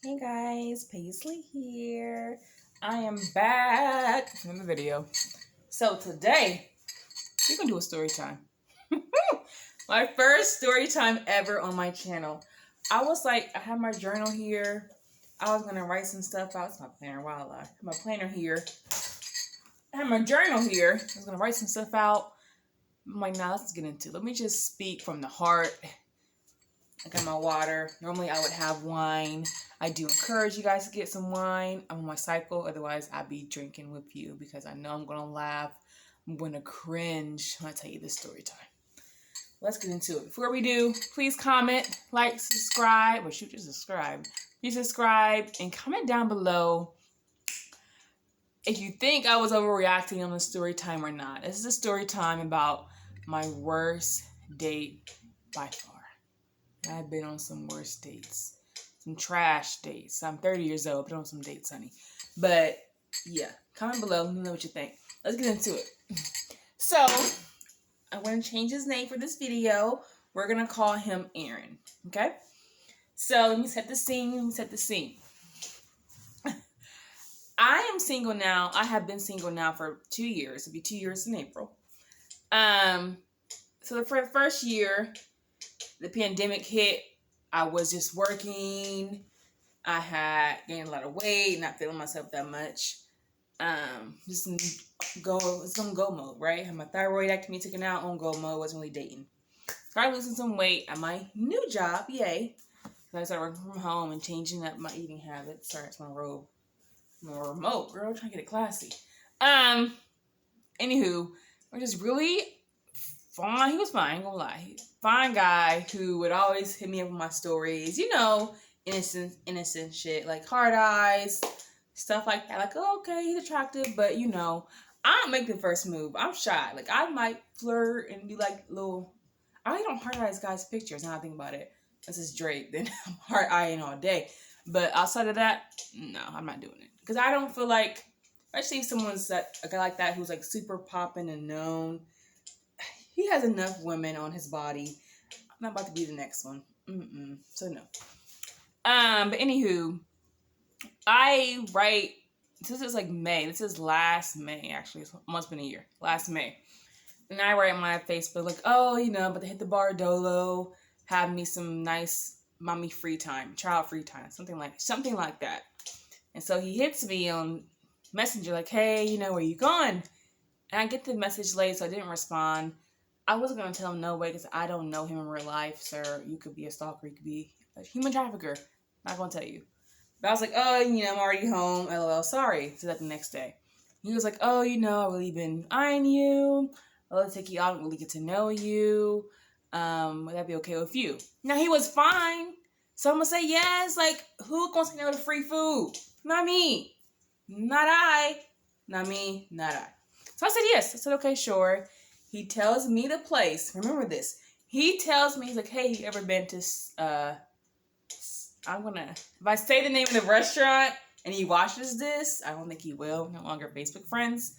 Hey guys, Paisley here. I am back from the video. So today, we're gonna do a story time. My first story time ever on my channel. I was like, I have my journal here. I was gonna write some stuff out. It's my planner, wow, I have my planner here. I have my journal here. I was gonna write some stuff out. I'm like, nah, let's get into it. Let me just speak from the heart. I got my water. Normally I would have wine. I do encourage you guys to get some wine. I'm on my cycle. Otherwise, I'd be drinking with you because I know I'm going to laugh. I'm going to cringe when I tell you this story time. Let's get into it. Before we do, please comment, like, subscribe, or shoot, just subscribe. You subscribe and comment down below if you think I was overreacting on the story time or not. This is a story time about my worst date by far. I've been on some worse dates. Some trash dates. I'm 30 years old, but on some dates, honey. But, yeah. Comment below. Let me know what you think. Let's get into it. So, I'm going to change his name for this video. We're going to call him Aaron. Okay? So, let me set the scene. I am single now. I have been single now for 2 years. It'll be 2 years in April. So, for the first year, the pandemic hit. I was just working. I had gained a lot of weight, not feeling myself that much. Just on go mode, right? Had my thyroid ectomy taken out, on go mode, wasn't really dating. Started losing some weight at my new job, yay. So I started working from home and changing up my eating habits. Sorry, it's my robe. More remote, girl, trying to get it classy. Anywho, we're just really fine. He was fine, I ain't gonna lie. Fine guy who would always hit me up with my stories, you know, innocent shit, like hard eyes, stuff like that. Like, oh, okay, he's attractive, but you know, I don't make the first move. I'm shy. Like, I might flirt and be like little. I really don't hard eyes guys' pictures. Now I think about it. This is Drake. Then I'm hard eyeing all day. But outside of that, no, I'm not doing it because I don't feel like, especially if someone's a guy like that who's like super popping and known. He has enough women on his body. I'm not about to be the next one. So no. But anywho, I write. This is like May. This is last May, actually. It's almost been a year. Last May. And I write on my Facebook, like, oh, you know, but they hit the bar dolo, have me some nice mommy free time, child free time, something like that. And so he hits me on Messenger, like, hey, you know, where you going? And I get the message late, so I didn't respond. I wasn't going to tell him no way because I don't know him in real life, sir. You could be a stalker. You could be a human trafficker. Not going to tell you. But I was like, oh, you know, I'm already home. LOL, sorry. So that the next day. He was like, oh, you know, I've really been eyeing you. I'll take you out and really get to know you. Would that be okay with you? Now, he was fine. So I'm going to say yes. Like, who wants to know the free food? Not me. Not I. Not me. Not I. So I said yes. I said, okay, sure. He tells me the place. Remember this. He tells me, he's like, hey, you ever been to, if I say the name of the restaurant and he watches this, I don't think he will. No longer Facebook friends.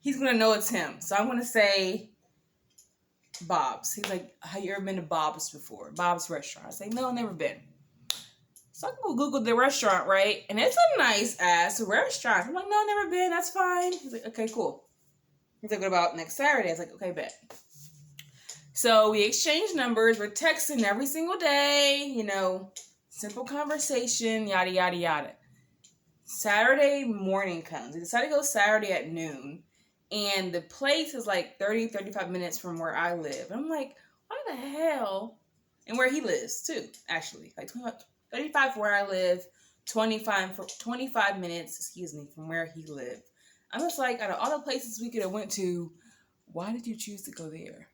He's going to know it's him. So I'm going to say Bob's. He's like, have you ever been to Bob's before? Bob's restaurant. I say, no, never been. So I go Google the restaurant, right? And it's a nice ass restaurant. I'm like, no, never been. That's fine. He's like, okay, cool. He's like, what about next Saturday? I was like, okay, bet. So we exchanged numbers. We're texting every single day, you know, simple conversation, yada, yada, yada. Saturday morning comes. We decided to go Saturday at noon. And the place is like 30, 35 minutes from where I live. And I'm like, why the hell? And where he lives, too, actually. Like 35 from where I live, 25 minutes, from where he lived. I'm just like, out of all the places we could have went to, why did you choose to go there?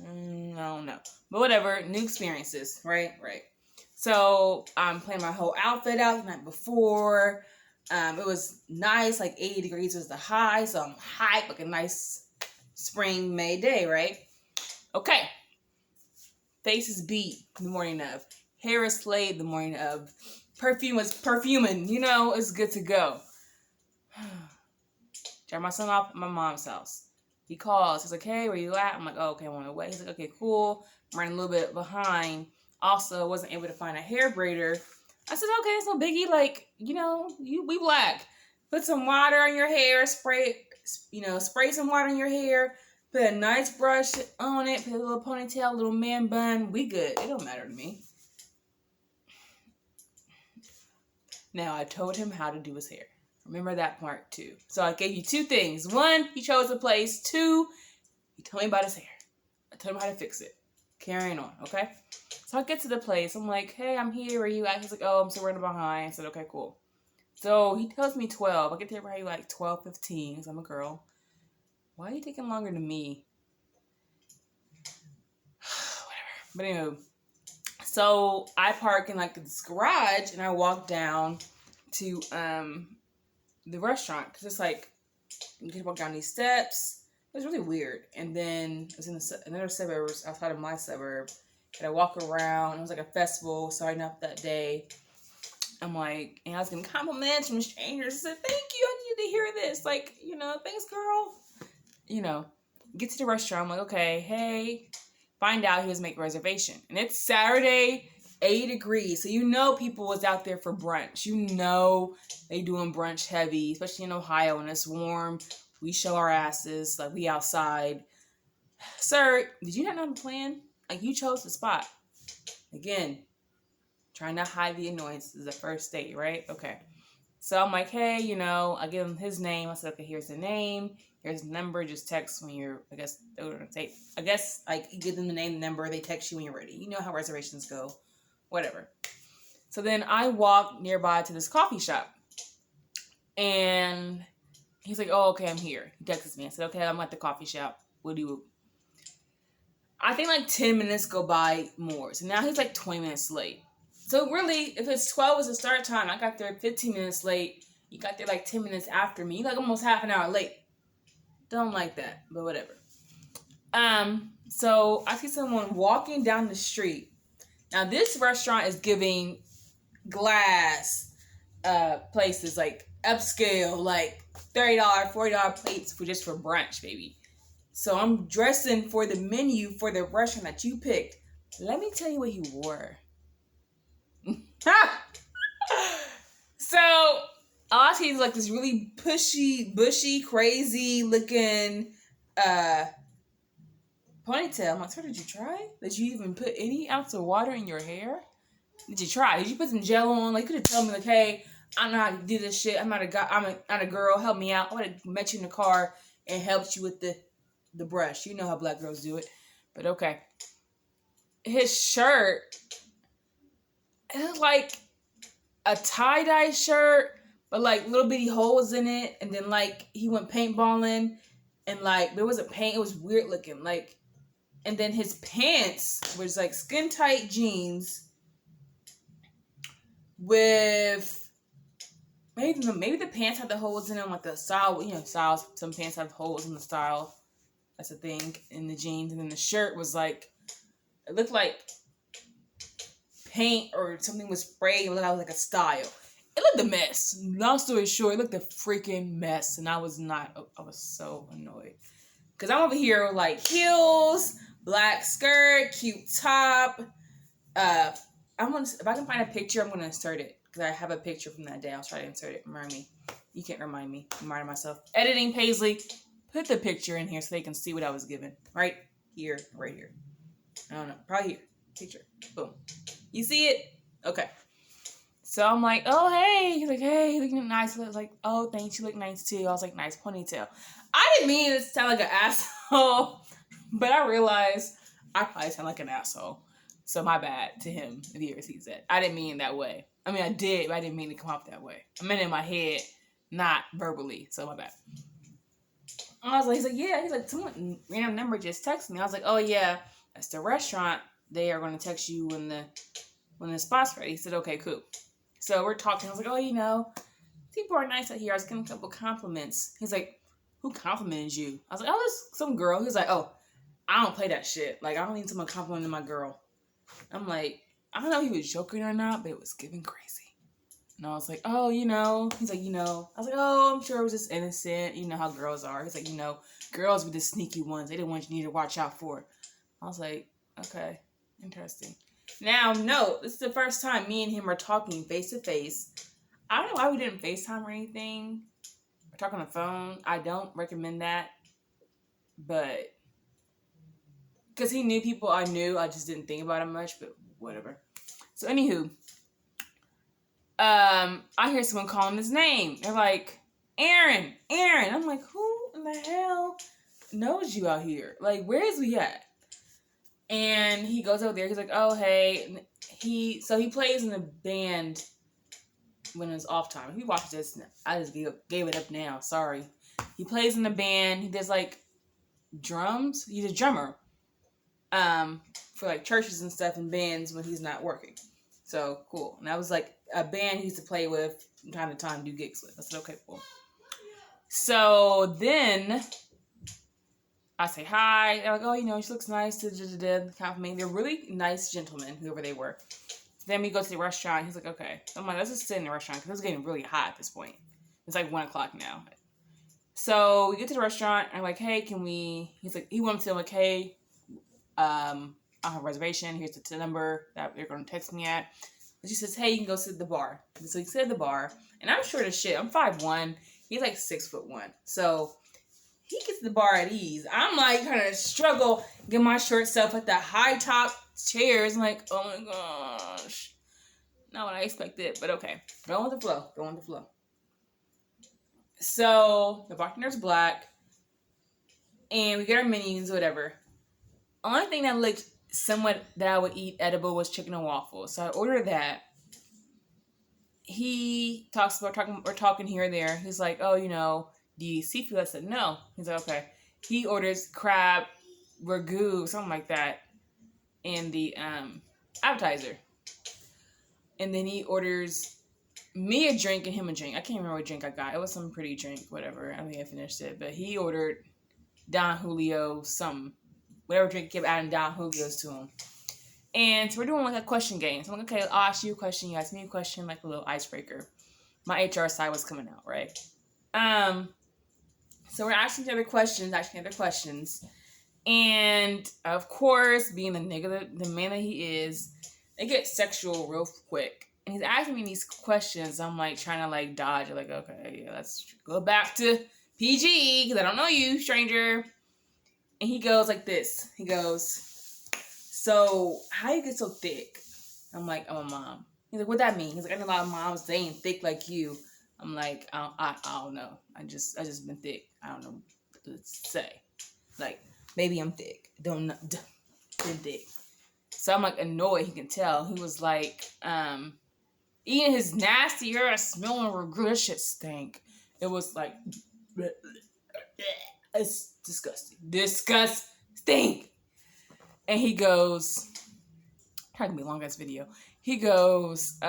I don't know. But whatever, new experiences, right? Right. So I'm planning my whole outfit out the night before. It was nice, like 80 degrees was the high, so I'm hyped, like a nice spring May day, right? Okay. Face is beat the morning of. Hair is slayed the morning of. Perfume is perfuming. You know, it's good to go. Drop my son off at my mom's house. He calls. He's like, hey, where you at? I'm like, oh, okay, I'm on my way. He's like, okay, cool. I'm running a little bit behind. Also, wasn't able to find a hair braider I said, okay, it's no biggie. Like, we black. Put some water on your hair, spray some water in your hair, put a nice brush on it, put a little ponytail, a little man bun. We good. It don't matter to me. Now, I told him how to do his hair. Remember that part, too. So I gave you 2 things. 1, he chose a place. 2, he told me about his hair. I told him how to fix it. Carrying on, okay? So I get to the place. I'm like, hey, I'm here. Where are you at? He's like, oh, I'm so running behind. I said, okay, cool. So he tells me 12. I get there probably like 12:15 because I'm a girl. Why are you taking longer than me? Whatever. But anyway, so I park in like this garage and I walk down to the restaurant because it's like you can walk down these steps. It was really weird. And then it was in another suburb outside of my suburb. And I walk around. It was like a festival starting up that day. I'm like, and I was getting compliments from strangers. I said, thank you. I needed to hear this. Like, thanks, girl. Get to the restaurant. I'm like, okay, hey. Find out he was making a reservation. And it's Saturday, 80 degrees. So people was out there for brunch. They doing brunch heavy, especially in Ohio when it's warm. We show our asses, like we outside. Sir, did you not know the plan? Like you chose the spot. Again, trying to hide the annoyance is the first date, right? Okay. So I'm like, hey, I give him his name. I said, okay, here's the name. Here's the number. Just text when you're, like, you give them the name, the number. They text you when you're ready. You know how reservations go. Whatever. So then I walk nearby to this coffee shop. And he's like, oh, okay, I'm here. He texts me. I said, okay, I'm at the coffee shop. What do you... I think like 10 minutes go by more. So now he's like 20 minutes late. So really, if it's 12 was the start time, I got there 15 minutes late. You got there like 10 minutes after me. You're like almost half an hour late. Don't like that, but whatever. So I see someone walking down the street. Now this restaurant is giving glass places like upscale, like $30, $40 plates for brunch, baby. So I'm dressing for the menu for the restaurant that you picked. Let me tell you what he wore. So all I see is like this really bushy, crazy looking ponytail. I'm like, sir, did you try? Did you even put any ounce of water in your hair? Did you try? Did you put some gel on? Like, you could have told me, like, hey, I don't know how to do this shit. I'm not a girl. Help me out. I would have met you in the car and helped you with the brush. You know how black girls do it. But okay. His shirt, it was like a tie-dye shirt, but like little bitty holes in it. And then like he went paintballing and like there wasn't paint. It was weird looking. Like, and then his pants was like skin tight jeans with maybe the pants had the holes in them, like the style, styles. Some pants have holes in the style. That's a thing in the jeans. And then the shirt was like, it looked like paint or something was sprayed. It looked like a style. It looked a mess. Long story short, it looked a freaking mess. And I was so annoyed. Because I'm over here with like heels, black skirt, cute top. If I can find a picture, I'm going to insert it. Because I have a picture from that day. I'll try to insert it. Remind me. You can't remind me. I'm reminding myself. Editing, Paisley. Put the picture in here so they can see what I was given. Right here. Right here. I don't know. Probably here. Picture. Boom. You see it? Okay. So I'm like, oh, hey. He's like, hey, you looking nice. I was like, oh, thanks. You look nice, too. I was like, nice ponytail. I didn't mean to sound like an asshole. But I realized I probably sound like an asshole. So my bad to him if he ever sees that. I didn't mean it that way. I mean, I did, but I didn't mean to come off that way. I meant it in my head, not verbally. So my bad. I was like, he's like, yeah. He's like, someone random number just texted me. I was like, oh, yeah. That's the restaurant. They are going to text you when the spot's ready. He said, okay, cool. So we're talking. I was like, oh, people are nice out here. I was getting a couple compliments. He's like, who complimented you? I was like, oh, it's some girl. He was like, oh, I don't play that shit. Like, I don't need someone complimenting my girl. I'm like, I don't know if he was joking or not, but it was giving crazy. And I was like, oh, He's like, I was like, oh, I'm sure it was just innocent. You know how girls are. He's like, girls were the sneaky ones. They the ones you need to watch out for. I was like, okay, interesting. Now, no, this is the first time me and him are talking face to face. I don't know why we didn't FaceTime or anything. Or talk on the phone. I don't recommend that. But, because he knew people I knew, I just didn't think about it much, but whatever. So, anywho, I hear someone calling his name. They're like, Aaron, Aaron. I'm like, who in the hell knows you out here? Like, where is we at? And he goes over there. He's like, oh, hey. He plays in a band when it's off time. If he watches this, I just gave it up now. Sorry. He plays in a band. He does, like, drums. He's a drummer. For, like, churches and stuff and bands when he's not working. So, cool. And that was, like, a band he used to play with from time to time, do gigs with. I said, okay, cool. So, then I say hi. They're like, oh, you know, she looks nice. Compliment. They're really nice gentlemen, whoever they were. Then we go to the restaurant. He's like, okay. I'm like, let's just sit in the restaurant because it's getting really hot at this point. It's like 1 o'clock now. So we get to the restaurant. And I'm like, hey, can we? He's like, he wants to. I'm like, hey, I have a reservation. Here's the number that they're going to text me at. And she says, hey, you can go sit at the bar. And so he sat at the bar. And I'm short as shit. I'm 5'1". He's like 6'1". So he gets to the bar at ease. I'm like trying to struggle, get my short self at the high top chairs. I'm like, oh my gosh. Not what I expected, but okay. Go with the flow. Go with the flow. So the bartender's black. And we get our menus, whatever. Only thing that looked somewhat that I would eat edible was chicken and waffles. So I ordered that. He talks about we're talking here and there. He's like, oh, you know, do you eat seafood? I said, no. He's like, okay. He orders crab, ragu, something like that, in the appetizer. And then he orders me a drink and him a drink. I can't remember what drink I got. It was some pretty drink, whatever. I think I finished it. But he ordered Don Julio something. Whatever drink, kept adding Don Julio's to him. And so we're doing like a question game. So I'm like, okay, I'll ask you a question. You ask me a question, like a little icebreaker. My HR side was coming out, right? So we're asking each other questions. And of course, being the nigga, the man that he is, they get sexual real quick. And he's asking me these questions. I'm like trying to like dodge. Like, okay, yeah, let's go back to PG because I don't know you, stranger. And he goes like this. He goes, so how you get so thick? I'm like, I'm a mom. He's like, what that mean? He's like, I know a lot of moms, they ain't thick like you. I'm like, I don't know. I just been thick. I don't know what to say. Like, maybe I'm thick. Don't know. Been thick. So I'm like annoyed. He can tell. He was like, eating his nasty ass, smelling ragu. That shit stank. It was like, it's disgusting. Disgusting. And he goes, probably gonna be a long ass video. He goes,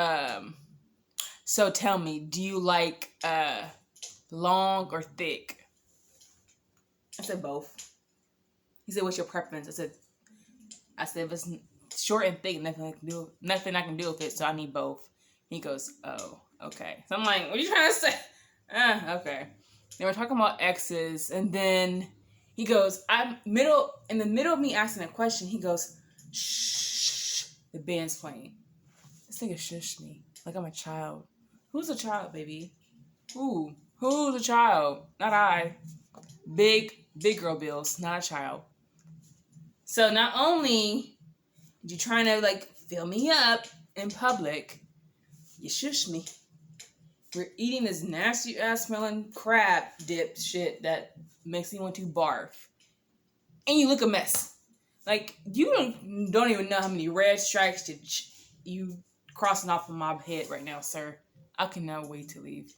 so tell me, do you like long or thick? I said both. He said, what's your preference? I said if it's short and thick, nothing I can do with it, so I need both. He goes, oh, okay. So I'm like, what are you trying to say? Okay. Then we're talking about exes, and then he goes, in the middle of me asking a question, he goes, shh, the band's playing. This nigga shushed me like I'm a child. Who's a child, baby? Who's a child? Not I. Big girl bills, not a child. So not only did you trying to like fill me up in public, you shush me. We're eating this nasty ass smelling crab dip shit that makes me want to barf. And you look a mess. Like, you don't even know how many red stripes did you crossing off of my head right now, sir. I cannot wait to leave.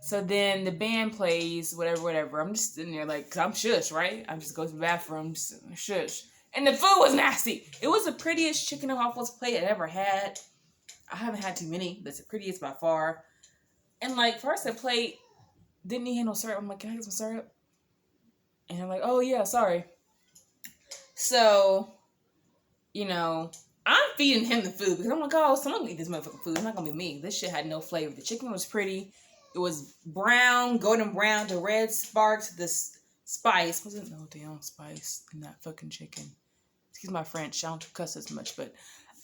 So then the band plays, whatever. I'm just sitting there like, because I'm shush, right? I just go to the bathroom, shush. And the food was nasty. It was the prettiest chicken and waffles plate I'd ever had. I haven't had too many, but it's the prettiest by far. And like, first the plate didn't he have no syrup? I'm like, can I get some syrup? And I'm like, oh yeah, sorry. So, you know, I'm feeding him the food because I'm like, oh, someone can eat this motherfucking food. It's not gonna be me. This shit had no flavor. The chicken was pretty. It was brown, golden brown, the red sparks, the spice. Wasn't no damn spice in that fucking chicken. excuse my French, I don't cuss as much, but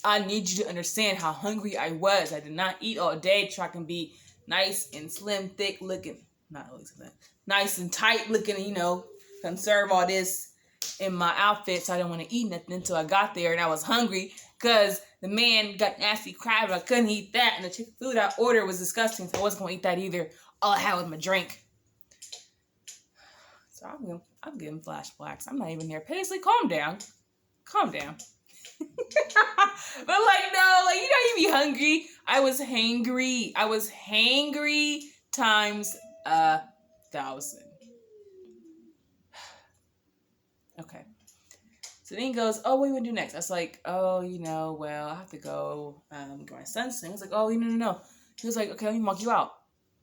I need you to understand how hungry I was. I did not eat all day so I can be nice and slim, thick looking. Not always that. Nice and tight looking, you know, conserve all this in my outfit, so I didn't want to eat nothing until I got there, and I was hungry because the man got nasty crab, and I couldn't eat that, and the chicken food I ordered was disgusting, so I wasn't going to eat that either. All I had was my drink. So I'm getting flashbacks. I'm not even there. Paisley, calm down. Calm down. But like, no, like, you know, you be hungry. I was hangry. I was hangry times 1,000. Okay. So then he goes, oh, what do you want to do next? I was like, oh, you know, well, I have to go get my son's thing. I was like, oh, no. He was like, okay, let me walk you out.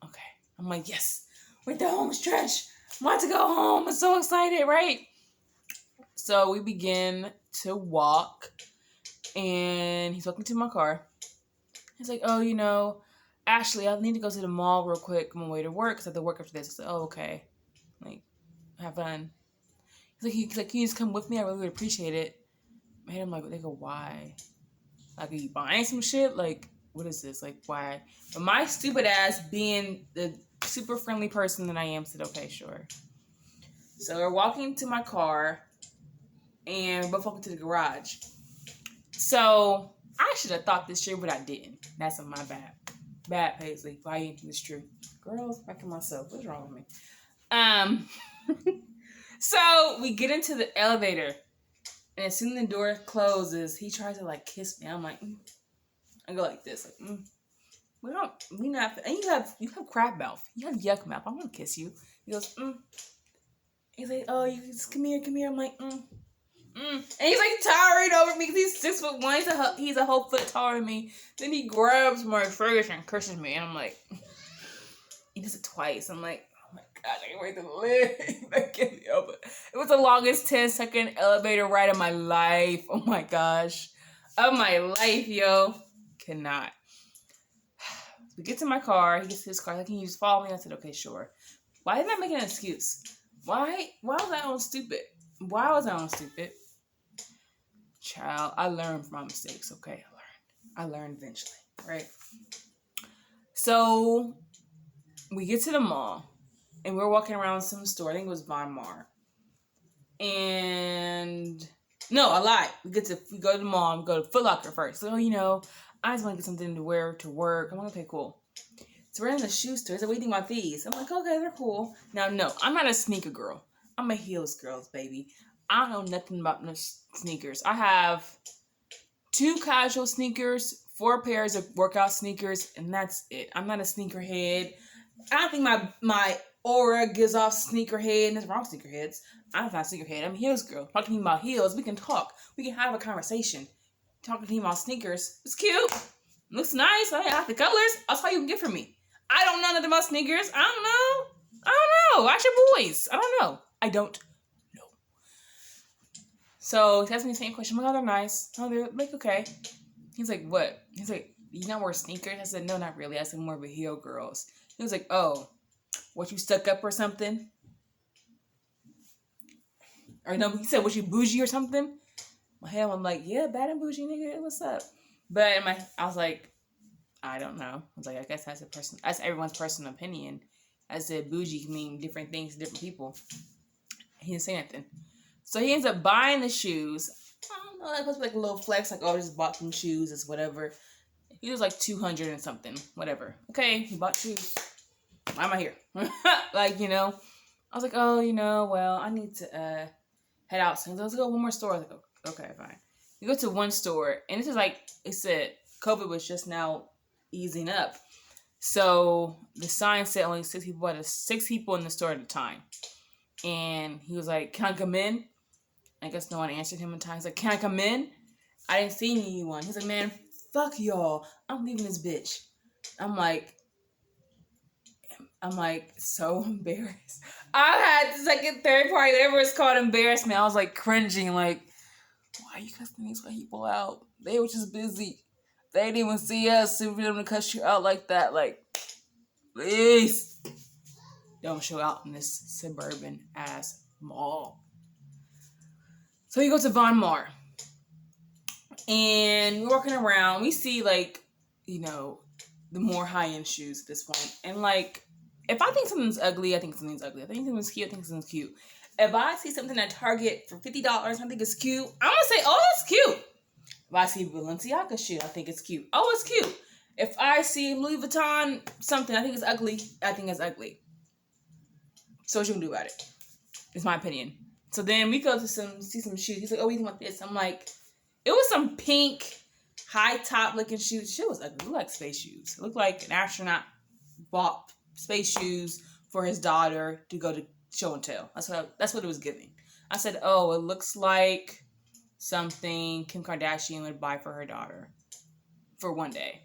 Okay. I'm like, yes. We're at the home stretch. I'm about to go home. I'm so excited, right? So we begin to walk, and he's walking to my car. He's like, oh, you know, actually, I need to go to the mall real quick on my way to work because I have to work after this. I said, oh, okay. Like, have fun. He's like, can you just come with me? I really would appreciate it. Man, I'm like, nigga, why? Like, are you buying some shit? Like, what is this? Like, why? But my stupid ass, being the super friendly person that I am, said, okay, sure. So we're walking to my car, and we're both walking to the garage. So I should have thought this through, but I didn't. That's on my bad. Bad, Paisley. Why you think it's true? Girls, back to myself. What's wrong with me? So we get into the elevator, and as soon as the door closes, he tries to like kiss me. I'm like, I go like this, like, we not. And you have crab mouth, you have yuck mouth. I want to kiss you. He goes, He's like, oh, you just come here. I'm like, And he's like towering over me because he's 6'1". He's a whole foot taller than me. Then he grabs my fingers and kisses me, and I'm like, he does it twice. I'm like, oh my God, I can't wait to live. I can't help it. It was the longest 10-second elevator ride of my life. Oh my gosh. Of my life, yo. Cannot. We get to my car. He gets to his car. Like, can you just follow me? I said, okay, sure. Why didn't I make an excuse? Why was I on stupid? Child, I learned from my mistakes, okay? I learned eventually, right? So we get to the mall, and we're walking around some store. I think it was Von Mar. And no, I lied. We go to the mall and go to Foot Locker first. So, you know, I just want to get something to wear to work. I'm like, okay, cool. So we're in the shoe store. So what do you think about these? I'm like, okay, they're cool. Now, no, I'm not a sneaker girl. I'm a heels girl, baby. I don't know nothing about no sneakers. I have 2 casual sneakers, 4 pairs of workout sneakers, and that's it. I'm not a sneakerhead. I don't think my aura gives off sneakerhead. Nothing wrong with sneakerheads. I'm not a sneakerhead. I'm a heels girl. Talk to me about heels. We can talk. We can have a conversation. Talking to me about sneakers. It's cute. Looks nice. I like the colors. That's all you can get from me. I don't know nothing about sneakers. I don't know. Ask your boys. I don't know. So he asked me the same question. I'm like, oh, they're nice. Oh, they're like, okay. He's like, what? He's like, you not wear sneakers? I said, no, not really. I said, more of a heel girls. He was like, oh, what, you stuck up or something? Or no, he said, was you bougie or something? My head, I'm like, yeah, bad and bougie, nigga. What's up? But I was like, I don't know. I was like, I guess that's everyone's personal opinion. I said, bougie can mean different things to different people. He didn't say nothing. So he ends up buying the shoes. I don't know, that was like a little flex, like, oh, I just bought some shoes, it's whatever. He was like 200 and something, whatever. Okay, he bought shoes. Why am I here? Like, you know, I was like, oh, you know, well, I need to head out soon. So let's go to one more store. I was like, okay, fine. We go to one store, and this is like, it said COVID was just now easing up. So the sign said only 6 people in the store at a time. And he was like, can I come in? I guess no one answered him in time. He's like, can I come in? I didn't see anyone. He's like, man, fuck y'all. I'm leaving this bitch. I'm like, so embarrassed. I had second, third party, whatever it's called, embarrassment. I was like cringing, like, why are you cussing these white people out? They were just busy. They didn't even see us. So we didn't cuss you out like that. Like, please don't show out in this suburban ass mall. So he goes to Von Mar. And we're walking around. We see, like, you know, the more high-end shoes at this point. And, like, if I think something's ugly, I think something's ugly. If I think something's cute, I think something's cute. If I see something at Target for $50 and I think it's cute, I'm going to say, oh, that's cute. If I see Balenciaga shoe, I think it's cute. Oh, it's cute. If I see Louis Vuitton something, I think it's ugly, I think it's ugly. So what you gonna do about it? It's my opinion. So then we go to see some shoes. He's like, oh, what do you think about this? I'm like, it was some pink, high top looking shoes. Shit was ugly. It looked like space shoes. It looked like an astronaut bought space shoes for his daughter to go to show and tell. That's what it was giving. I said, oh, it looks like something Kim Kardashian would buy for her daughter for one day.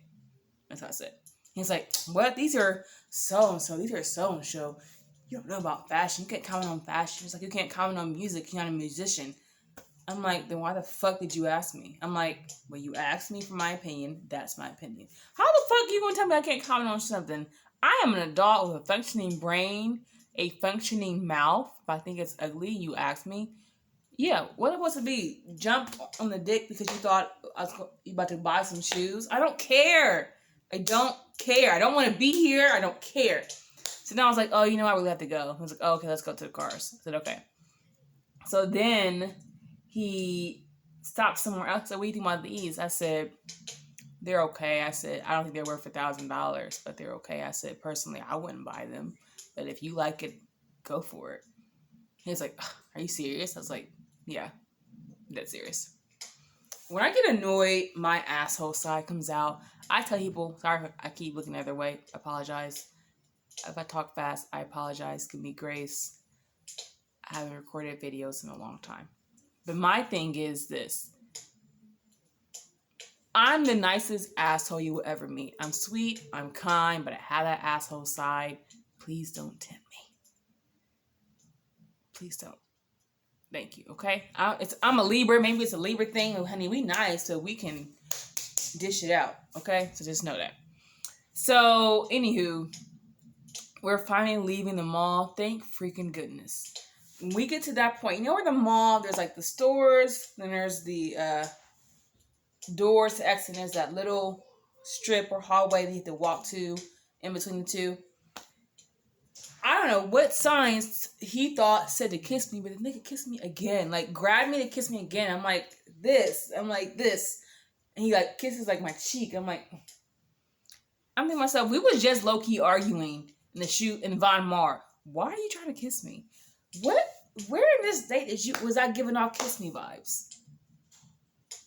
That's what I said. He's like, what? These are so-and-so. These are so-and-so. You don't know about fashion. You can't comment on fashion. It's like you can't comment on music. You're not a musician. I'm like, then why the fuck did you ask me? I'm like, well, you asked me for my opinion. That's my opinion. How the fuck are you going to tell me I can't comment on something? I am an adult with a functioning brain, a functioning mouth. If I think it's ugly, you ask me. Yeah, what it was to be? Jump on the dick because you thought you about to buy some shoes? I don't care. I don't care. I don't want to be here. I don't care. So now I was like, oh, you know, I really have to go. I was like, oh, okay, let's go to the cars. I said, okay. So then he stopped somewhere else. I said, what do you think about these? I said, they're okay. I said, I don't think they're worth $1,000, but they're okay. I said, personally, I wouldn't buy them. But if you like it, go for it. He was like, are you serious? I was like, yeah, I'm dead serious. When I get annoyed, my asshole side comes out. I tell people, sorry, I keep looking the other way. I apologize. If I talk fast, I apologize. Give me grace. I haven't recorded videos in a long time. But my thing is this. I'm the nicest asshole you will ever meet. I'm sweet, I'm kind, but I have that asshole side. Please don't tempt me. Please don't. Thank you, okay? I'm a Libra. Maybe it's a Libra thing. Oh, honey, we nice, so we can dish it out, okay? So just know that. So, anywho, we're finally leaving the mall. Thank freaking goodness. When we get to that point, you know where the mall, there's like the stores, then there's the doors to exit, and there's that little strip or hallway that you have to walk to in between the two. I don't know what signs he thought said to kiss me, but the nigga kissed me again. Like, grabbed me to kiss me again. I'm like, this. I'm like, this. And he, like, kisses, like, my cheek. I'm thinking to myself, we was just low-key arguing in the shoot in Von Mar. Why are you trying to kiss me? Where in this date was I giving off kiss me vibes?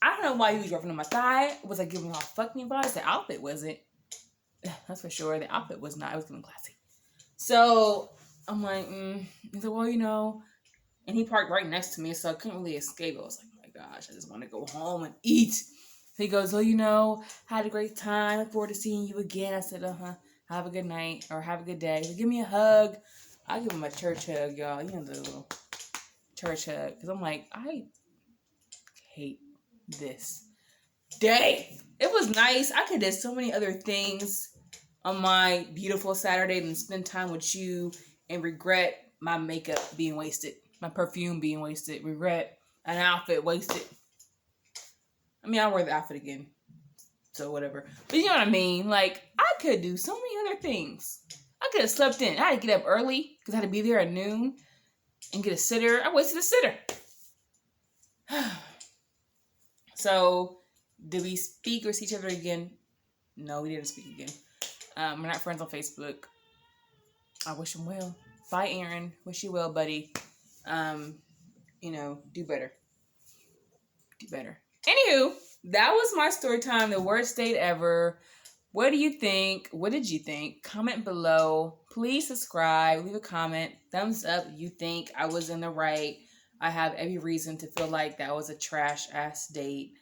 I don't know why you was rubbing on my thigh. Was I giving off fuck me vibes? The outfit wasn't. That's for sure. The outfit was not. I was giving classy. So I'm like, He's like, well, you know. And he parked right next to me, so I couldn't really escape. I was like, oh my gosh, I just want to go home and eat. So he goes, well, you know, had a great time. Look forward to seeing you again. I said, have a good night or have a good day. So give me a hug. I give him a church hug, y'all. You know, the little church hug. Because I'm like, I hate this day. It was nice. I could do so many other things on my beautiful Saturday than spend time with you and regret my makeup being wasted, my perfume being wasted, regret an outfit wasted. I mean, I'll wear the outfit again, so whatever. But you know what I mean? Like, I could do so many other things. I could have slept in. I had to get up early because I had to be there at noon and get a sitter. I wasted a sitter. So, did we speak or see each other again? No, we didn't speak again. We're not friends on Facebook. I wish him well. Bye, Aaron. Wish you well, buddy. You know, do better. Do better. Anywho, that was my story time. The worst date ever. What do you think? What did you think? Comment below. Please subscribe. Leave a comment. Thumbs up if you think I was in the right. I have every reason to feel like that was a trash-ass date.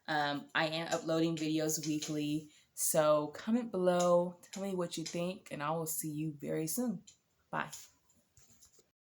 I am uploading videos weekly. So comment below, tell me what you think, and I will see you very soon. Bye.